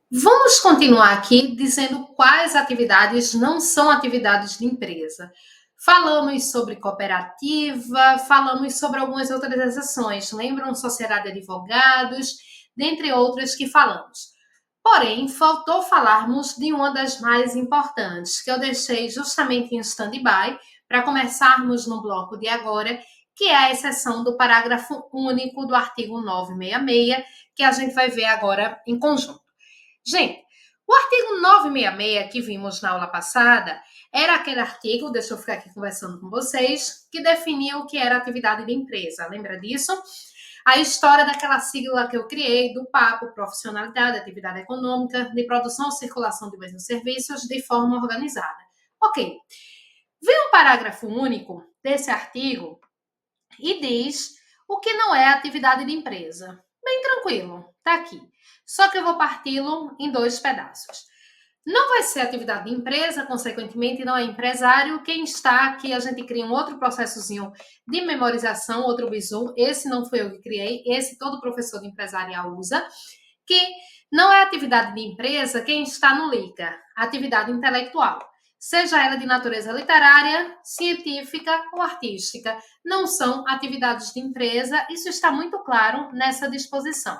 Vamos continuar aqui dizendo quais atividades não são atividades de empresa. Falamos sobre cooperativa, falamos sobre algumas outras exceções, lembram sociedade de advogados, dentre outras que falamos. Porém, faltou falarmos de uma das mais importantes, que eu deixei justamente em stand-by para começarmos no bloco de agora, que é a exceção do parágrafo único do artigo 966, que a gente vai ver agora em conjunto. Gente, o artigo 966 que vimos na aula passada era aquele artigo, deixa eu ficar aqui conversando com vocês, que definia o que era atividade de empresa. Lembra disso? A história daquela sigla que eu criei do PAPO, profissionalidade, atividade econômica, de produção ou circulação de bens e serviços de forma organizada. Ok. Vem um parágrafo único desse artigo e diz o que não é atividade de empresa. Bem tranquilo, tá aqui. Só que eu vou parti-lo em dois pedaços. Não vai ser atividade de empresa, consequentemente, não é empresário. Quem está aqui, a gente cria um outro processozinho de memorização, outro bizu. Esse não foi eu que criei, esse todo professor de empresarial usa, que não é atividade de empresa quem está no LICA, atividade intelectual. Seja ela de natureza literária, científica ou artística. Não são atividades de empresa, isso está muito claro nessa disposição.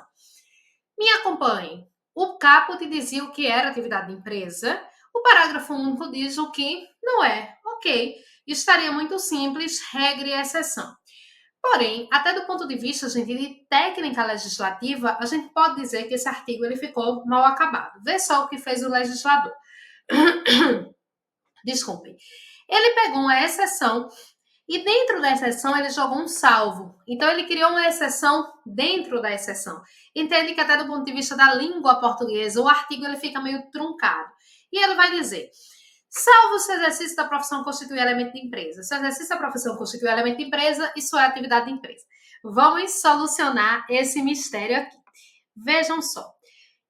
Me acompanhe. O caput dizia o que era atividade de empresa, o parágrafo único diz o que não é. Ok, estaria muito simples, regra e exceção. Porém, até do ponto de vista, gente, de técnica legislativa, a gente pode dizer que esse artigo ele ficou mal acabado. Vê só o que fez o legislador. Desculpem. Ele pegou uma exceção e dentro da exceção ele jogou um salvo. Então ele criou uma exceção dentro da exceção. Entende que até do ponto de vista da língua portuguesa, o artigo ele fica meio truncado. E ele vai dizer: salvo se o exercício da profissão constitui elemento de empresa. Se o exercício da profissão constitui elemento de empresa, isso é atividade de empresa. Vamos solucionar esse mistério aqui. Vejam só.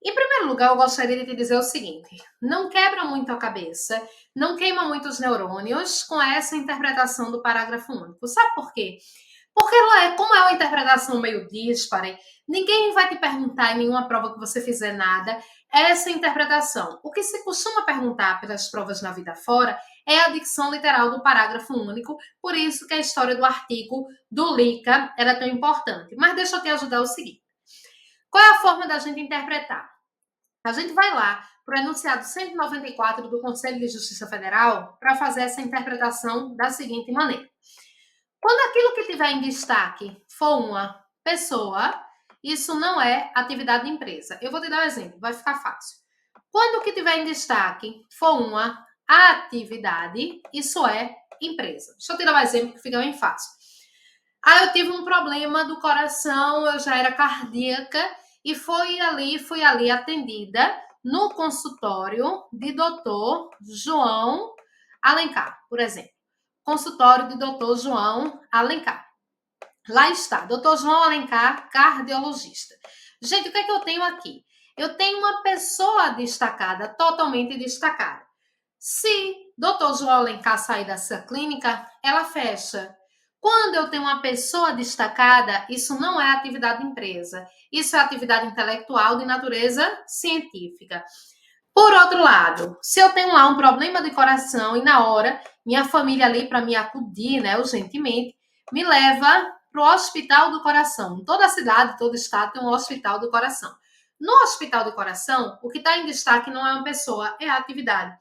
Em primeiro lugar, eu gostaria de te dizer o seguinte: não quebra muito a cabeça, não queima muitos neurônios com essa interpretação do parágrafo único. Sabe por quê? Porque como é uma interpretação meio dispare, ninguém vai te perguntar em nenhuma prova que você fizer nada essa interpretação. O que se costuma perguntar pelas provas na vida fora é a dicção literal do parágrafo único, por isso que a história do artigo do LICA era tão importante. Mas deixa eu te ajudar o seguinte. Qual é a forma da gente interpretar? A gente vai lá para o enunciado 194 do Conselho de Justiça Federal para fazer essa interpretação da seguinte maneira. Quando aquilo que tiver em destaque for uma pessoa, isso não é atividade de empresa. Eu vou te dar um exemplo, vai ficar fácil. Quando o que tiver em destaque for uma atividade, isso é empresa. Deixa eu te dar um exemplo que fica bem fácil. Eu tive um problema do coração, eu já era cardíaca e fui ali atendida no consultório de doutor João Alencar, por exemplo. Consultório de doutor João Alencar. Lá está, doutor João Alencar, cardiologista. Gente, o que é que eu tenho aqui? Eu tenho uma pessoa destacada, totalmente destacada. Se doutor João Alencar sair dessa clínica, ela fecha. Quando eu tenho uma pessoa destacada, isso não é atividade de empresa. Isso é atividade intelectual de natureza científica. Por outro lado, se eu tenho lá um problema de coração e na hora, minha família ali para me acudir, né, urgentemente, me leva para o hospital do coração. Em toda a cidade, todo estado tem um hospital do coração. No hospital do coração, o que está em destaque não é uma pessoa, é a atividade.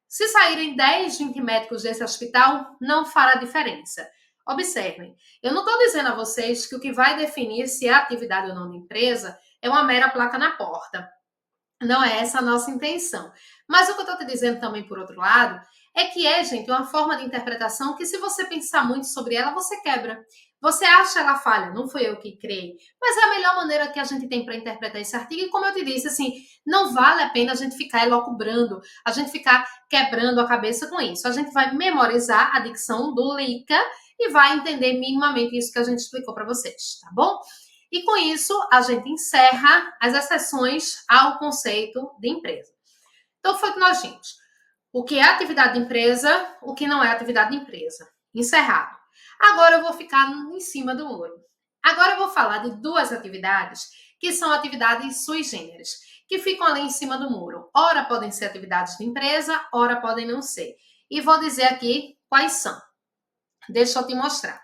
Se saírem 10, 20 médicos desse hospital, não fará diferença. Observem, eu não estou dizendo a vocês que o que vai definir se é atividade ou não da empresa é uma mera placa na porta. Não é essa a nossa intenção. Mas o que eu estou te dizendo também, por outro lado, é que gente, uma forma de interpretação que, se você pensar muito sobre ela, você quebra. Você acha ela falha, não fui eu que criei. Mas é a melhor maneira que a gente tem para interpretar esse artigo. E como eu te disse, assim, não vale a pena a gente ficar elocubrando, a gente ficar quebrando a cabeça com isso. A gente vai memorizar a dicção do LICA e vai entender minimamente isso que a gente explicou para vocês, tá bom? E com isso, a gente encerra as exceções ao conceito de empresa. Então, foi o que nós vimos. O que é atividade de empresa, o que não é atividade de empresa. Encerrado. Agora eu vou ficar em cima do muro. Agora eu vou falar de duas atividades que são atividades sui generis, que ficam ali em cima do muro. Ora podem ser atividades de empresa, ora podem não ser. E vou dizer aqui quais são. Deixa eu te mostrar.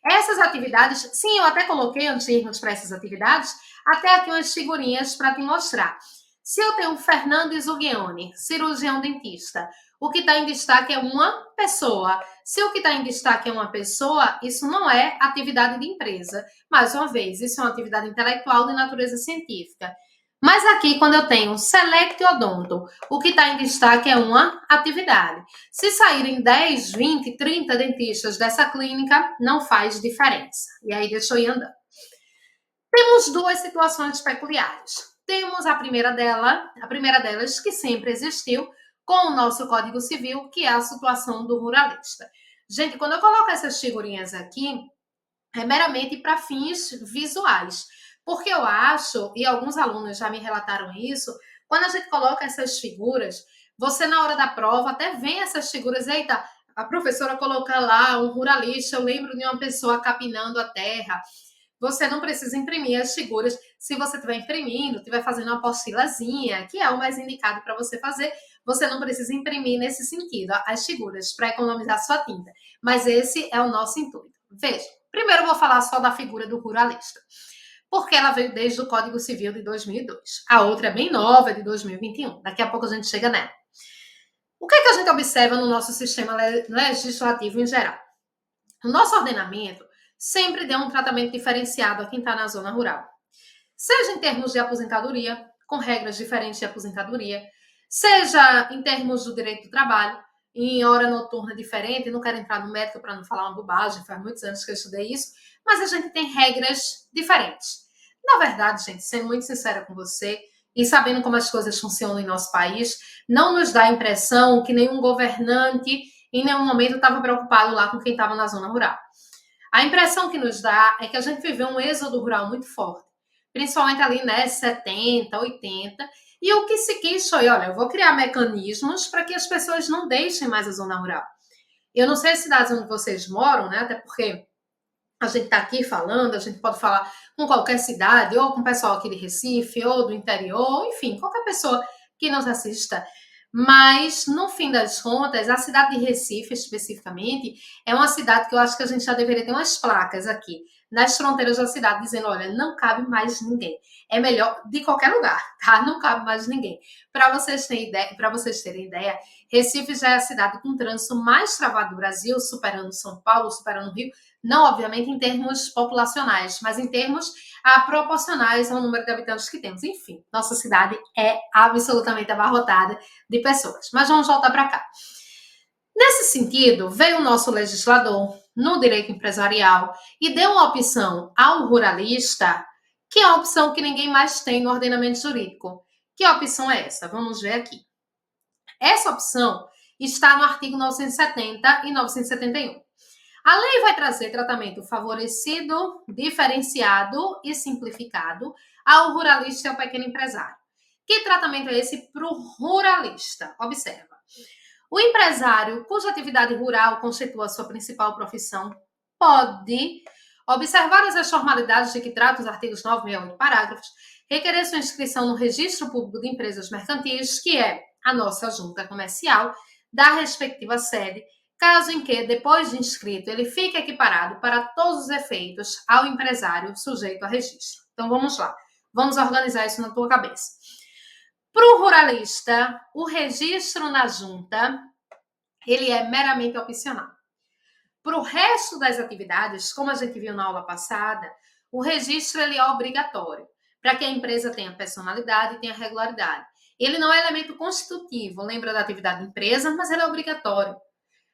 Essas atividades, sim, eu até coloquei antes de irmos para essas atividades, até aqui umas figurinhas para te mostrar. Se eu tenho Fernando Zughione, cirurgião dentista, o que está em destaque é uma pessoa. Se o que está em destaque é uma pessoa, isso não é atividade de empresa. Mais uma vez, isso é uma atividade intelectual de natureza científica. Mas aqui, quando eu tenho Select Odonto, o que está em destaque é uma atividade. Se saírem 10, 20, 30 dentistas dessa clínica, não faz diferença. E aí, deixa eu ir andando. Temos duas situações peculiares. Temos a primeira delas, que sempre existiu, com o nosso Código Civil, que é a situação do ruralista. Gente, quando eu coloco essas figurinhas aqui, é meramente para fins visuais. Porque eu acho, e alguns alunos já me relataram isso, quando a gente coloca essas figuras, você na hora da prova até vê essas figuras, eita, a professora coloca lá um ruralista, eu lembro de uma pessoa capinando a terra. Você não precisa imprimir as figuras. Se você estiver imprimindo, estiver fazendo uma apostilazinha, que é o mais indicado para você fazer, você não precisa imprimir nesse sentido as figuras para economizar sua tinta. Mas esse é o nosso intuito. Veja, primeiro eu vou falar só da figura do ruralista, porque ela veio desde o Código Civil de 2002. A outra é bem nova, é de 2021. Daqui a pouco a gente chega nela. O que é que a gente observa no nosso sistema legislativo em geral? O nosso ordenamento sempre deu um tratamento diferenciado a quem está na zona rural. Seja em termos de aposentadoria, com regras diferentes de aposentadoria, seja em termos do direito do trabalho, em hora noturna diferente, não quero entrar no mérito para não falar uma bobagem, faz muitos anos que eu estudei isso, mas a gente tem regras diferentes. Na verdade, gente, sendo muito sincera com você, e sabendo como as coisas funcionam em nosso país, não nos dá a impressão que nenhum governante em nenhum momento estava preocupado lá com quem estava na zona rural. A impressão que nos dá é que a gente viveu um êxodo rural muito forte, principalmente ali, né, 70, 80, e o que se quis foi, olha, eu vou criar mecanismos para que as pessoas não deixem mais a zona rural. Eu não sei as cidades onde vocês moram, né, até porque a gente está aqui falando, a gente pode falar com qualquer cidade, ou com o pessoal aqui de Recife, ou do interior, enfim, qualquer pessoa que nos assista. Mas, no fim das contas, a cidade de Recife, especificamente, é uma cidade que eu acho que a gente já deveria ter umas placas aqui, nas fronteiras da cidade, dizendo, olha, não cabe mais ninguém. É melhor de qualquer lugar, tá? Não cabe mais ninguém. Para vocês terem ideia, Recife já é a cidade com o trânsito mais travado do Brasil, superando São Paulo, superando o Rio, não, obviamente, em termos populacionais, mas em termos proporcionais ao número de habitantes que temos. Enfim, nossa cidade é absolutamente abarrotada de pessoas. Mas vamos voltar para cá. Nesse sentido, veio o nosso legislador no direito empresarial e deu uma opção ao ruralista, que é a opção que ninguém mais tem no ordenamento jurídico. Que opção é essa? Vamos ver aqui. Essa opção está no artigo 970 e 971. A lei vai trazer tratamento favorecido, diferenciado e simplificado ao ruralista e ao pequeno empresário. Que tratamento é esse para o ruralista? Observa. O empresário cuja atividade rural constitua a sua principal profissão pode observar as formalidades de que tratam os artigos 968 parágrafos, requerer sua inscrição no Registro Público de Empresas Mercantis, que é a nossa junta comercial, da respectiva sede, caso em que, depois de inscrito, ele fique equiparado para todos os efeitos ao empresário sujeito a registro. Então, vamos lá. Vamos organizar isso na tua cabeça. Para o ruralista, o registro na junta, ele é meramente opcional. Para o resto das atividades, como a gente viu na aula passada, o registro ele é obrigatório, para que a empresa tenha personalidade e tenha regularidade. Ele não é elemento constitutivo, lembra da atividade de empresa, mas ele é obrigatório.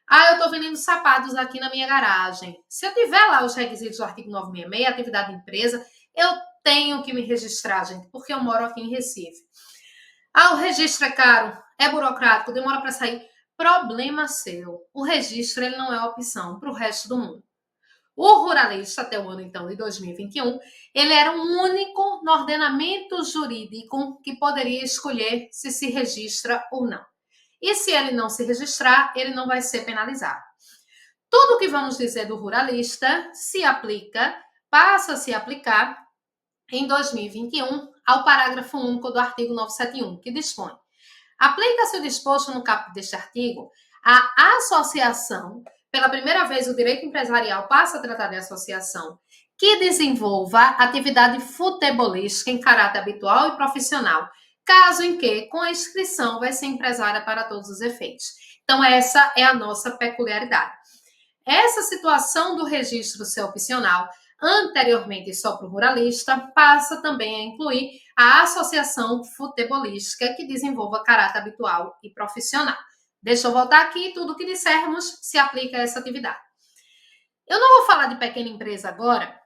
Ah, eu estou vendendo sapatos aqui na minha garagem. Se eu tiver lá os requisitos do artigo 966, atividade de empresa, eu tenho que me registrar, gente, porque eu moro aqui em Recife. Ah, o registro é caro, é burocrático, demora para sair. Problema seu. O registro ele não é opção para o resto do mundo. O ruralista, até o ano então de 2021, ele era o único no ordenamento jurídico que poderia escolher se registra ou não. E se ele não se registrar, ele não vai ser penalizado. Tudo o que vamos dizer do ruralista se aplica, passa a se aplicar em 2021 ao parágrafo único do artigo 971, que dispõe: aplica-se o disposto no caput deste artigo à associação, pela primeira vez o direito empresarial passa a tratar de associação, que desenvolva atividade futebolística em caráter habitual e profissional, caso em que, com a inscrição, vai ser empresária para todos os efeitos. Então, essa é a nossa peculiaridade. Essa situação do registro ser opcional, anteriormente só para o ruralista, passa também a incluir a associação futebolística que desenvolva caráter habitual e profissional. Deixa eu voltar aqui, tudo que dissermos se aplica a essa atividade. Eu não vou falar de pequena empresa agora,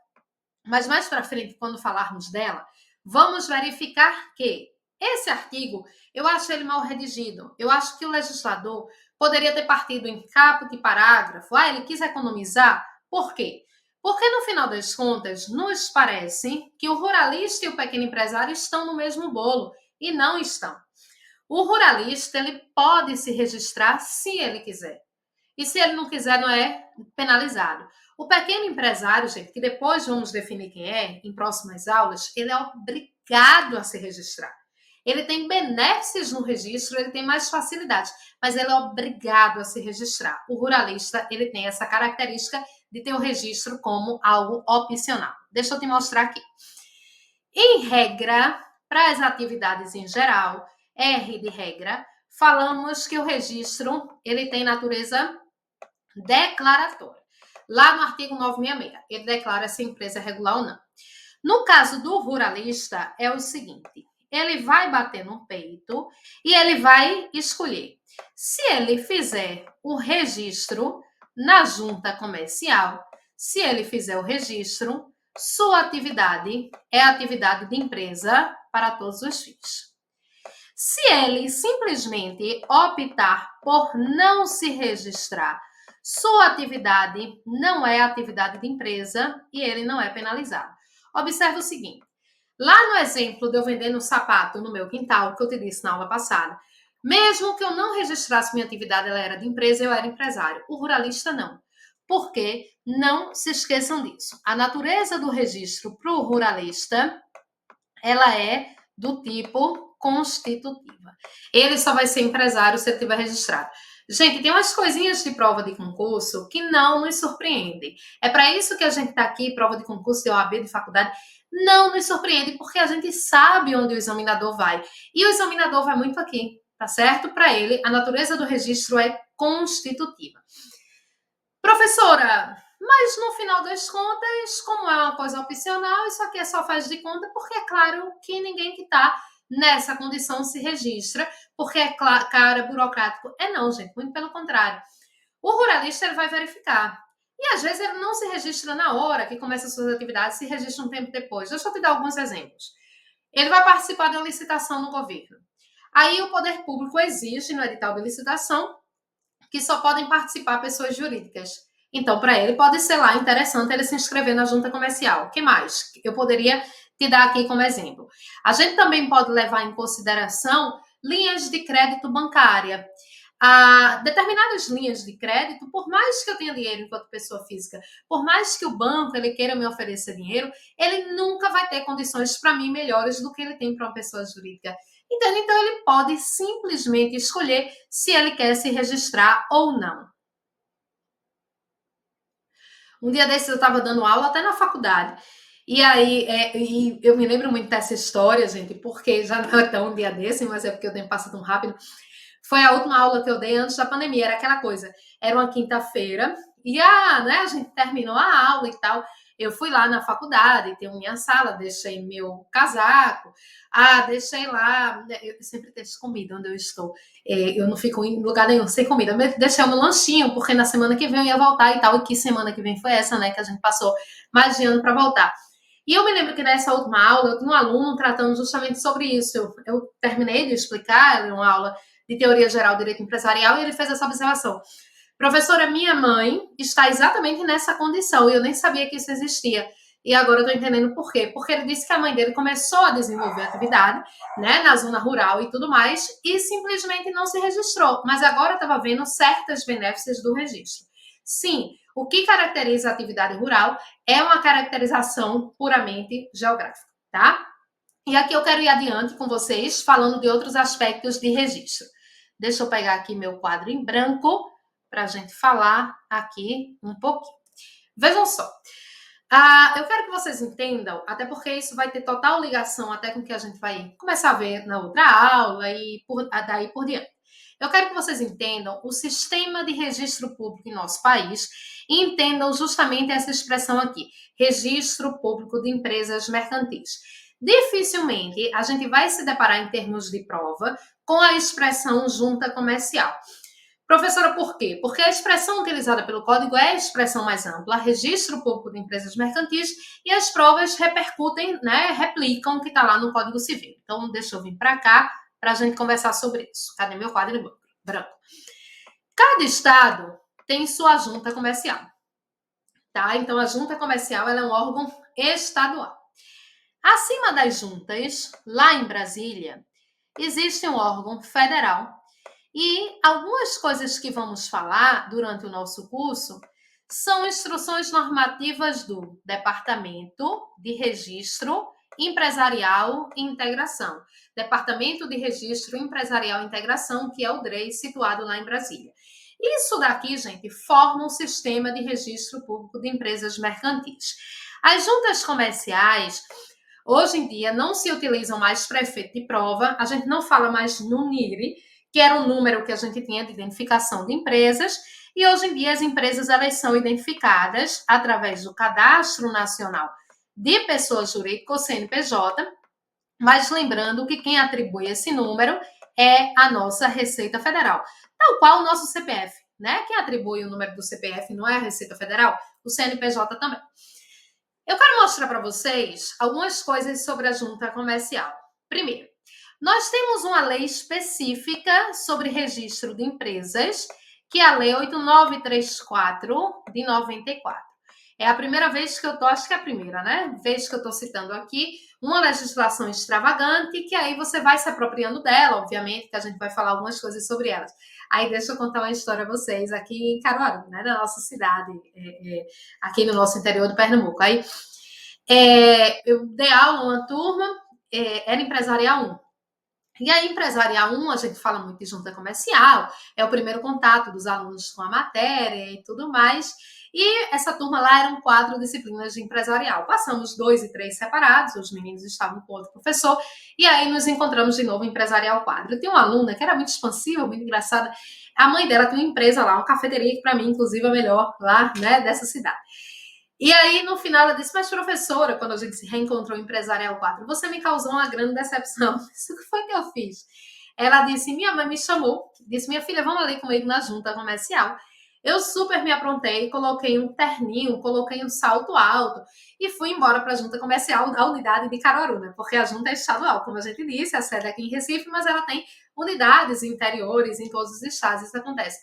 mas mais para frente, quando falarmos dela, vamos verificar que esse artigo, eu acho ele mal redigido. Eu acho que o legislador poderia ter partido em caput e parágrafo. Ele quis economizar. Por quê? Porque, no final das contas, nos parece que o ruralista e o pequeno empresário estão no mesmo bolo, e não estão. O ruralista, ele pode se registrar se ele quiser. E se ele não quiser, não é penalizado. O pequeno empresário, gente, que depois vamos definir quem é em próximas aulas, ele é obrigado a se registrar. Ele tem benefícios no registro, ele tem mais facilidades, mas ele é obrigado a se registrar. O ruralista, ele tem essa característica de ter o registro como algo opcional. Deixa eu te mostrar aqui. Em regra, para as atividades em geral, R de regra, falamos que o registro, ele tem natureza declaratória. Lá no artigo 966, ele declara se a empresa é regular ou não. No caso do ruralista, é o seguinte: ele vai bater no peito e ele vai escolher. Se ele fizer o registro na junta comercial, se ele fizer o registro, sua atividade é atividade de empresa para todos os fins. Se ele simplesmente optar por não se registrar, sua atividade não é atividade de empresa e ele não é penalizado. Observe o seguinte: lá no exemplo de eu vendendo sapato no meu quintal, que eu te disse na aula passada, mesmo que eu não registrasse minha atividade, ela era de empresa, eu era empresário. O ruralista não. Porque não se esqueçam disso. A natureza do registro para o ruralista, ela é do tipo constitutiva. Ele só vai ser empresário se ele tiver registrado. Gente, tem umas coisinhas de prova de concurso que não nos surpreendem. É para isso que a gente está aqui, prova de concurso de OAB, de faculdade, não nos surpreende, porque a gente sabe onde o examinador vai. E o examinador vai muito aqui, tá certo? Para ele, a natureza do registro é constitutiva. Professora, mas no final das contas, como é uma coisa opcional, isso aqui é só faz de conta, porque é claro que ninguém que está nessa condição se registra, porque é caro, é burocrático. É não, gente, muito pelo contrário. O ruralista, ele vai verificar. E às vezes ele não se registra na hora que começa as suas atividades, se registra um tempo depois. Deixa eu te dar alguns exemplos. Ele vai participar de uma licitação no governo. Aí o poder público exige no edital de licitação que só podem participar pessoas jurídicas. Então, para ele, pode ser lá interessante ele se inscrever na junta comercial. O que mais? Eu poderia te dar aqui como exemplo. A gente também pode levar em consideração linhas de crédito bancária. Determinadas linhas de crédito, por mais que eu tenha dinheiro enquanto pessoa física, por mais que o banco ele queira me oferecer dinheiro, ele nunca vai ter condições para mim melhores do que ele tem para uma pessoa jurídica. Entende? Então, ele pode simplesmente escolher se ele quer se registrar ou não. Um dia desses eu estava dando aula até na faculdade. E aí, eu me lembro muito dessa história, gente, porque já não é tão um dia desse, mas é porque o tempo passa tão rápido. Foi a última aula que eu dei antes da pandemia, era aquela coisa. Era uma quinta-feira e a gente terminou a aula e tal. Eu fui lá na faculdade, tenho minha sala, deixei meu casaco, deixei lá, eu sempre deixo comida onde eu estou. Eu não fico em lugar nenhum sem comida. Eu deixei o meu lanchinho, porque na semana que vem eu ia voltar e tal. E que semana que vem foi essa, né? Que a gente passou mais de ano para voltar. E eu me lembro que nessa última aula, eu tinha um aluno tratando justamente sobre isso. Eu terminei de explicar, era uma aula de teoria geral do direito empresarial, e ele fez essa observação. Professora, minha mãe está exatamente nessa condição, e eu nem sabia que isso existia. E agora eu estou entendendo por quê. Porque ele disse que a mãe dele começou a desenvolver atividade, né, na zona rural e tudo mais, e simplesmente não se registrou. Mas agora estava vendo certas benefícios do registro. Sim, o que caracteriza a atividade rural é uma caracterização puramente geográfica, tá? E aqui eu quero ir adiante com vocês, falando de outros aspectos de registro. Deixa eu pegar aqui meu quadro em branco para a gente falar aqui um pouquinho. Vejam só. Eu quero que vocês entendam, até porque isso vai ter total ligação até com o que a gente vai começar a ver na outra aula e daí por diante. Eu quero que vocês entendam o sistema de registro público em nosso país e entendam justamente essa expressão aqui, registro público de empresas mercantis. Dificilmente a gente vai se deparar em termos de prova com a expressão junta comercial. Professora, por quê? Porque a expressão utilizada pelo código é a expressão mais ampla, registro público de empresas mercantis, e as provas repercutem, né, replicam o que está lá no Código Civil. Então, deixa eu vir para cá para a gente conversar sobre isso. Cadê meu quadro branco? Cada estado tem sua junta comercial, tá? Então, a junta comercial ela é um órgão estadual. Acima das juntas, lá em Brasília, existe um órgão federal. E algumas coisas que vamos falar durante o nosso curso são instruções normativas do Departamento de Registro Empresarial e Integração. Departamento de Registro Empresarial e Integração, que é o DREI, situado lá em Brasília. Isso daqui, gente, forma um sistema de registro público de empresas mercantis. As juntas comerciais, hoje em dia, não se utilizam mais para efeito de prova, a gente não fala mais no NIRE, que era um número que a gente tinha de identificação de empresas, e hoje em dia as empresas elas são identificadas através do Cadastro Nacional de Pessoas Jurídicas, CNPJ, mas lembrando que quem atribui esse número é a nossa Receita Federal, tal qual o nosso CPF, né? Quem atribui o número do CPF não é a Receita Federal, o CNPJ também. Eu quero mostrar para vocês algumas coisas sobre a junta comercial. Primeiro, nós temos uma lei específica sobre registro de empresas, que é a Lei 8934 de 94. É a primeira vez que eu tô, acho que é a primeira, né? Vez que eu tô citando aqui uma legislação extravagante, que aí você vai se apropriando dela, obviamente, que a gente vai falar algumas coisas sobre elas. Aí deixa eu contar uma história a vocês aqui em Caruaru, né? Da nossa cidade, aqui no nosso interior do Pernambuco. Aí eu dei aula uma turma, era empresarial 1. E aí, empresarial 1, a gente fala muito de junta comercial, é o primeiro contato dos alunos com a matéria e tudo mais. E essa turma lá eram 4 disciplinas de empresarial. Passamos 2 e 3 separados, os meninos estavam com outro professor, e aí nos encontramos de novo em empresarial 4. Eu tinha uma aluna que era muito expansiva, muito engraçada. A mãe dela tinha uma empresa lá, uma cafeteria, que para mim, inclusive, é a melhor lá, né, dessa cidade. E aí, no final, ela disse, mas professora, quando a gente se reencontrou em Empresarial 4, você me causou uma grande decepção. Isso que foi que eu fiz? Ela disse, minha mãe me chamou, disse, minha filha, vamos ali comigo na junta comercial. Eu super me aprontei, coloquei um terninho, coloquei um salto alto e fui embora para a junta comercial da unidade de Caruaru, né? Porque a junta é estadual, como a gente disse, a sede é aqui em Recife, mas ela tem unidades interiores em todos os estados, isso acontece.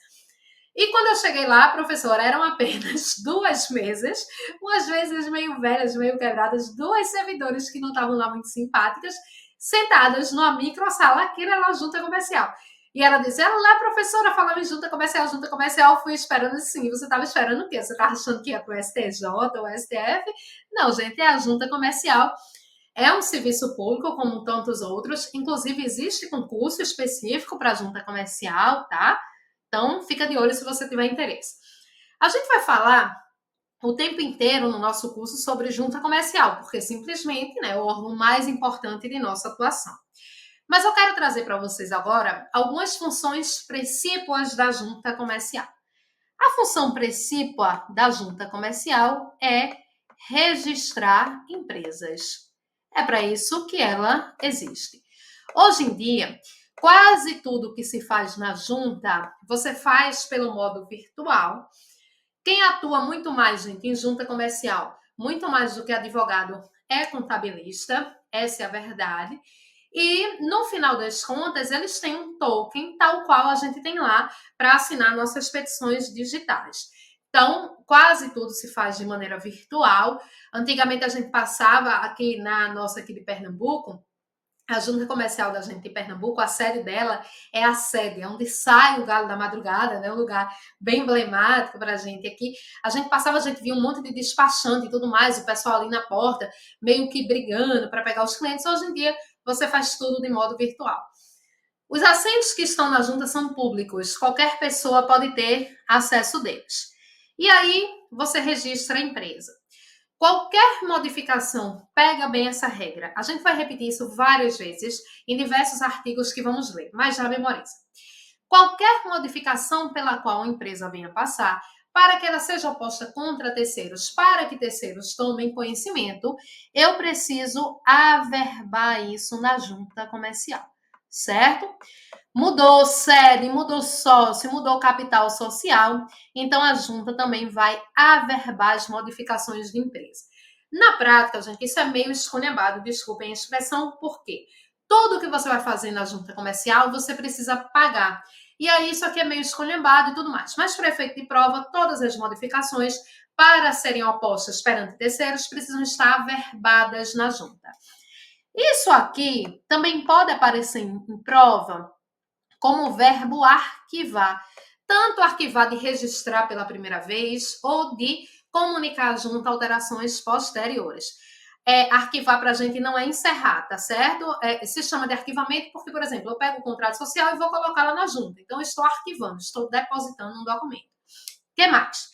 E quando eu cheguei lá, professora, eram apenas 2 mesas, umas mesas meio velhas, meio quebradas, 2 servidores que não estavam lá muito simpáticas, sentadas numa microsala, aqui na junta comercial. E ela disse, ela lá, professora, falava em junta comercial, fui esperando sim. Você estava esperando o quê? Você estava achando que ia para o STJ ou STF? Não, gente, é a junta comercial. É um serviço público, como tantos outros. Inclusive, existe concurso específico para a junta comercial, tá? Então, fica de olho se você tiver interesse. A gente vai falar o tempo inteiro no nosso curso sobre junta comercial, porque simplesmente é o órgão mais importante de nossa atuação. Mas eu quero trazer para vocês agora algumas funções precípuas da junta comercial. A função precípua da junta comercial é registrar empresas. É para isso que ela existe. Hoje em dia, quase tudo que se faz na junta, você faz pelo modo virtual. Quem atua muito mais, gente, em junta comercial, muito mais do que advogado, é contabilista, essa é a verdade. E, no final das contas, eles têm um token, tal qual a gente tem lá, para assinar nossas petições digitais. Então, quase tudo se faz de maneira virtual. Antigamente, a gente passava aqui na nossa aqui de Pernambuco, A Junta Comercial da gente em Pernambuco, a sede dela é a sede, é onde sai o Galo da Madrugada, né? Um lugar bem emblemático para a gente aqui. A gente passava, a gente via um monte de despachante e tudo mais, o pessoal ali na porta, meio que brigando para pegar os clientes. Hoje em dia, você faz tudo de modo virtual. Os assentos que estão na junta são públicos, qualquer pessoa pode ter acesso deles. E aí, você registra a empresa. Qualquer modificação, pega bem essa regra. A gente vai repetir isso várias vezes em diversos artigos que vamos ler, mas já memoriza. Qualquer modificação pela qual a empresa venha passar, para que ela seja posta contra terceiros, para que terceiros tomem conhecimento, eu preciso averbar isso na junta comercial, certo? Mudou sede, mudou sócio, mudou capital social, então a junta também vai averbar as modificações de empresa. Na prática, gente, isso é meio esculhambado, desculpem a expressão, por quê? Tudo que você vai fazer na junta comercial, você precisa pagar. E aí isso aqui é meio esculhambado e tudo mais. Mas para efeito de prova, todas as modificações, para serem opostas perante terceiros, precisam estar averbadas na junta. Isso aqui também pode aparecer em prova como o verbo arquivar. Tanto arquivar de registrar pela primeira vez ou de comunicar junto alterações posteriores. Arquivar para a gente não é encerrar, tá certo? Se chama de arquivamento porque, por exemplo, eu pego o contrato social e vou colocar lá na junta. Então, eu estou arquivando, estou depositando um documento. O que mais?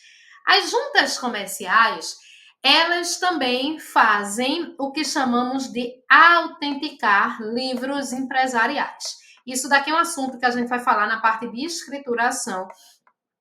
As juntas comerciais, elas também fazem o que chamamos de autenticar livros empresariais. Isso daqui é um assunto que a gente vai falar na parte de escrituração.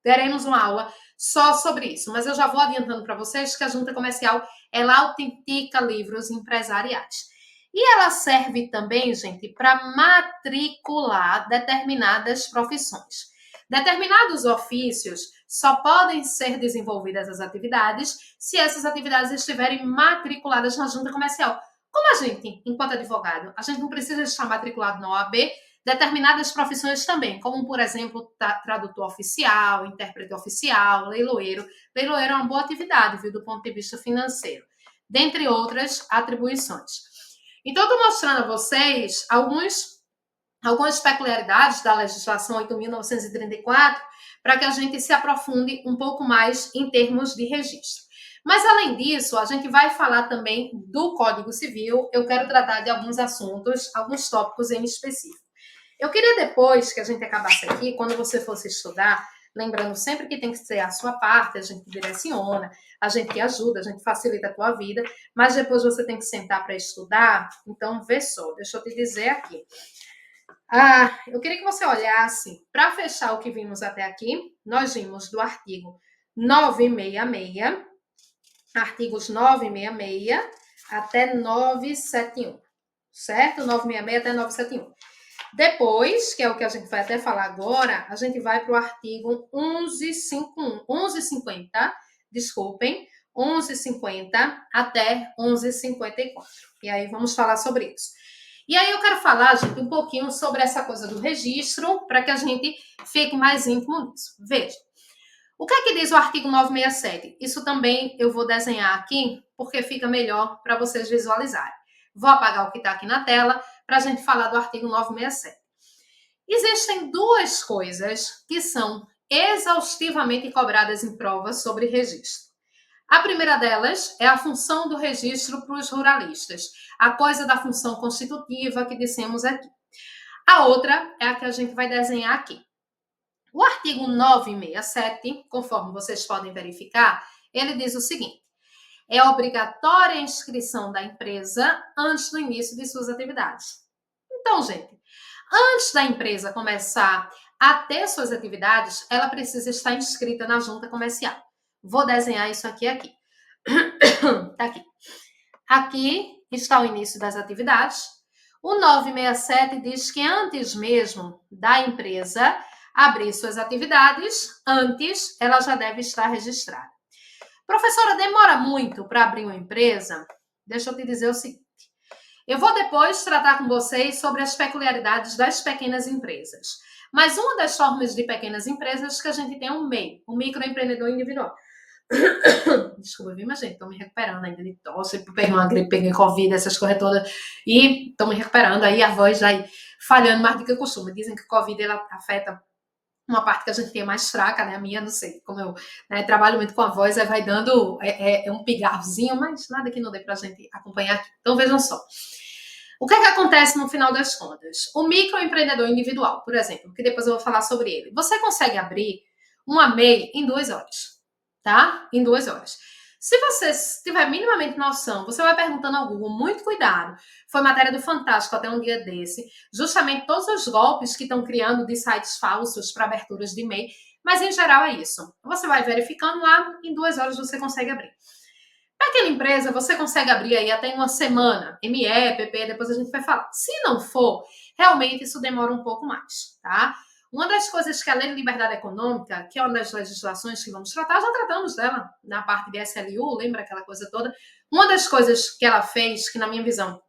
Teremos uma aula só sobre isso, mas eu já vou adiantando para vocês que a junta comercial, ela autentica livros empresariais. E ela serve também, gente, para matricular determinadas profissões. Determinados ofícios só podem ser desenvolvidas as atividades se essas atividades estiverem matriculadas na junta comercial. Como a gente, enquanto advogado, a gente não precisa estar matriculado na OAB, determinadas profissões também, como, por exemplo, tradutor oficial, intérprete oficial, leiloeiro. Leiloeiro é uma boa atividade, viu, do ponto de vista financeiro, dentre outras atribuições. Então, estou mostrando a vocês algumas peculiaridades da legislação 8.934 para que a gente se aprofunde um pouco mais em termos de registro. Mas, além disso, a gente vai falar também do Código Civil. Eu quero tratar de alguns assuntos, alguns tópicos em específico. Eu queria depois que a gente acabasse aqui, quando você fosse estudar, lembrando sempre que tem que ser a sua parte, a gente direciona, a gente ajuda, a gente facilita a tua vida, mas depois você tem que sentar para estudar, então vê só, deixa eu te dizer aqui. Eu queria que você olhasse, para fechar o que vimos até aqui, nós vimos do artigo 966, artigos 966 até 971, certo? 966 até 971. Depois, que é o que a gente vai até falar agora, a gente vai para o artigo 1150, desculpem, 1150 até 1154. E aí vamos falar sobre isso. E aí eu quero falar, gente, um pouquinho sobre essa coisa do registro, para que a gente fique mais íntimo nisso. Veja, o que é que diz o artigo 967? Isso também eu vou desenhar aqui, porque fica melhor para vocês visualizarem. Vou apagar o que está aqui na tela, para a gente falar do artigo 967. Existem duas coisas que são exaustivamente cobradas em provas sobre registro. A primeira delas é a função do registro para os ruralistas, a coisa da função constitutiva que dissemos aqui. A outra é a que a gente vai desenhar aqui. O artigo 967, conforme vocês podem verificar, ele diz o seguinte: é obrigatória a inscrição da empresa antes do início de suas atividades. Então, gente, antes da empresa começar a ter suas atividades, ela precisa estar inscrita na junta comercial. Vou desenhar isso aqui. Tá aqui. Aqui está o início das atividades. O 967 diz que antes mesmo da empresa abrir suas atividades, antes ela já deve estar registrada. Professora, demora muito para abrir uma empresa? Deixa eu te dizer o seguinte. Eu vou depois tratar com vocês sobre as peculiaridades das pequenas empresas. Mas uma das formas de pequenas empresas é que a gente tem um MEI, um microempreendedor individual. Desculpa, viu, mas gente, tô me recuperando ainda de tosse, peguei uma gripe, peguei Covid, essas coisas todas, e tô me recuperando, aí a voz vai falhando mais do que eu costumo. Dizem que o Covid, ela afeta uma parte que a gente tem mais fraca, né? A minha, não sei, como eu, né, trabalho muito com a voz, aí vai dando um pigarrozinho, mas nada que não dê pra gente acompanhar aqui. Então vejam só. O que é que acontece no final das contas? O microempreendedor individual, por exemplo, que depois eu vou falar sobre ele. Você consegue abrir uma MEI em 2 horas, tá? Em 2 horas. Se você tiver minimamente noção, você vai perguntando ao Google, muito cuidado. Foi matéria do Fantástico até um dia desse, justamente todos os golpes que estão criando de sites falsos para aberturas de MEI, mas em geral é isso. Você vai verificando lá, em 2 horas você consegue abrir. Para aquela empresa, você consegue abrir aí até em uma semana, ME, PP, depois a gente vai falar. Se não for, realmente isso demora um pouco mais, tá? Uma das coisas que a Lei de Liberdade Econômica, que é uma das legislações que vamos tratar, já tratamos dela na parte de SLU, lembra aquela coisa toda? Uma das coisas que ela fez, que na minha visão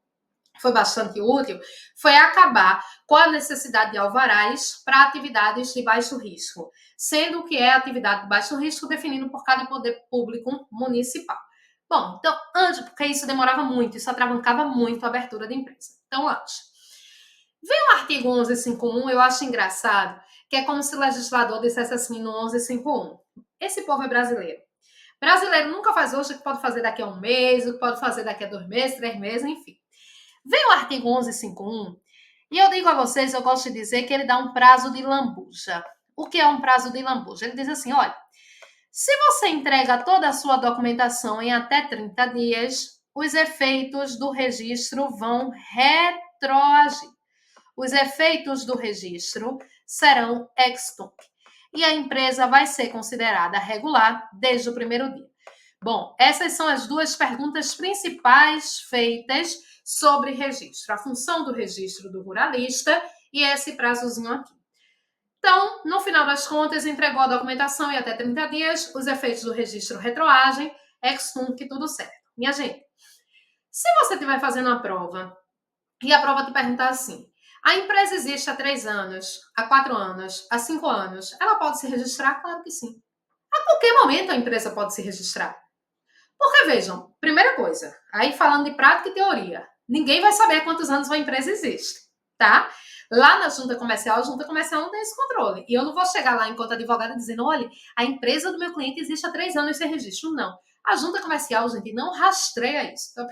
foi bastante útil, foi acabar com a necessidade de alvarás para atividades de baixo risco, sendo que é atividade de baixo risco definido por cada poder público municipal. Bom, então, antes, porque isso demorava muito, isso atravancava muito a abertura da empresa. Então, antes. Vem o artigo 1151, eu acho engraçado, que é como se o legislador dissesse assim no 1151. Esse povo é brasileiro. Brasileiro nunca faz hoje o que pode fazer daqui a um mês, o que pode fazer daqui a 2 meses, 3 meses, enfim. Vem o artigo 1151 e eu digo a vocês, eu gosto de dizer que ele dá um prazo de lambuja. O que é um prazo de lambuja? Ele diz assim, olha, se você entrega toda a sua documentação em até 30 dias, os efeitos do registro vão retroagir. Os efeitos do registro serão ex tunc e a empresa vai ser considerada regular desde o primeiro dia. Bom, essas são as duas perguntas principais feitas sobre registro. A função do registro do ruralista e esse prazozinho aqui. Então, no final das contas, entregou a documentação e até 30 dias, os efeitos do registro retroagem, ex tunc, tudo certo. Minha gente, se você estiver fazendo a prova e a prova te perguntar assim, a empresa existe há 3 anos, há 4 anos, há 5 anos, ela pode se registrar? Claro que sim. A qualquer momento a empresa pode se registrar. Porque, vejam, primeira coisa, aí falando de prática e teoria, ninguém vai saber há quantos anos uma empresa existe, tá? Lá na junta comercial, a junta comercial não tem esse controle. E eu não vou chegar lá enquanto advogada dizendo, olha, a empresa do meu cliente existe há 3 anos sem registro. Não. A junta comercial, gente, não rastreia isso. Então,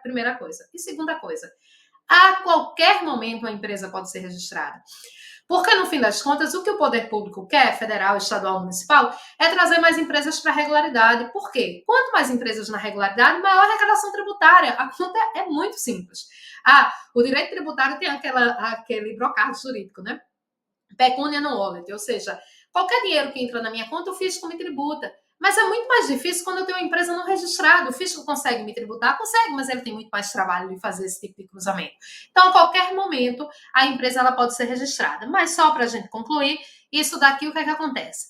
primeira coisa. E segunda coisa, a qualquer momento a empresa pode ser registrada. Porque, no fim das contas, o que o poder público quer, federal, estadual, municipal, é trazer mais empresas para a regularidade. Por quê? Quanto mais empresas na regularidade, maior a arrecadação tributária. A conta é muito simples. O direito tributário tem aquele brocado jurídico, né? Pecúnia non olet, ou seja, qualquer dinheiro que entra na minha conta, o fisco me tributa. Mas é muito mais difícil quando eu tenho uma empresa não registrada. O fisco consegue me tributar? Consegue, mas ele tem muito mais trabalho de fazer esse tipo de cruzamento. Então, a qualquer momento, a empresa ela pode ser registrada. Mas só para a gente concluir, isso daqui, o que é que acontece?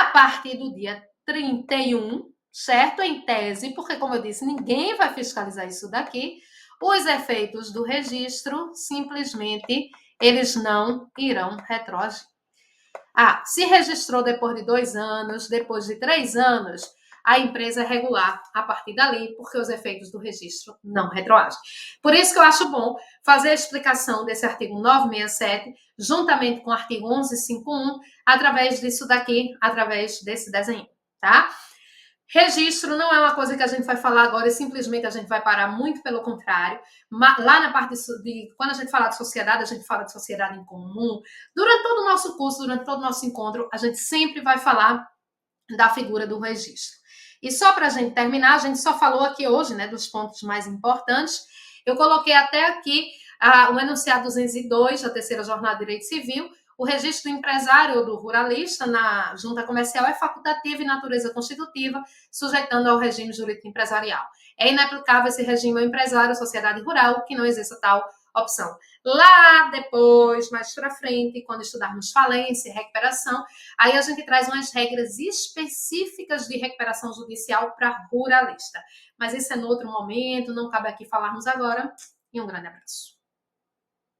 A partir do dia 31, certo? Em tese, porque, como eu disse, ninguém vai fiscalizar isso daqui, os efeitos do registro, simplesmente, eles não irão retroagir. Se registrou depois de 2 anos, depois de 3 anos, a empresa é regular a partir dali, porque os efeitos do registro não retroagem. Por isso que eu acho bom fazer a explicação desse artigo 967, juntamente com o artigo 1151, através disso daqui, através desse desenho, tá? Registro não é uma coisa que a gente vai falar agora e simplesmente a gente vai parar, muito pelo contrário. Lá na parte quando a gente fala de sociedade, a gente fala de sociedade em comum. Durante todo o nosso curso, durante todo o nosso encontro, a gente sempre vai falar da figura do registro. E só para a gente terminar, a gente só falou aqui hoje, né, dos pontos mais importantes. Eu coloquei até aqui o enunciado 202 da terceira jornada de direito civil. O registro do empresário ou do ruralista na junta comercial é facultativo e natureza constitutiva, sujeitando ao regime jurídico empresarial. É inaplicável esse regime ao empresário, sociedade rural, que não exerça tal opção. Lá depois, mais para frente, quando estudarmos falência e recuperação, aí a gente traz umas regras específicas de recuperação judicial para ruralista. Mas isso é no outro momento, não cabe aqui falarmos agora. E um grande abraço.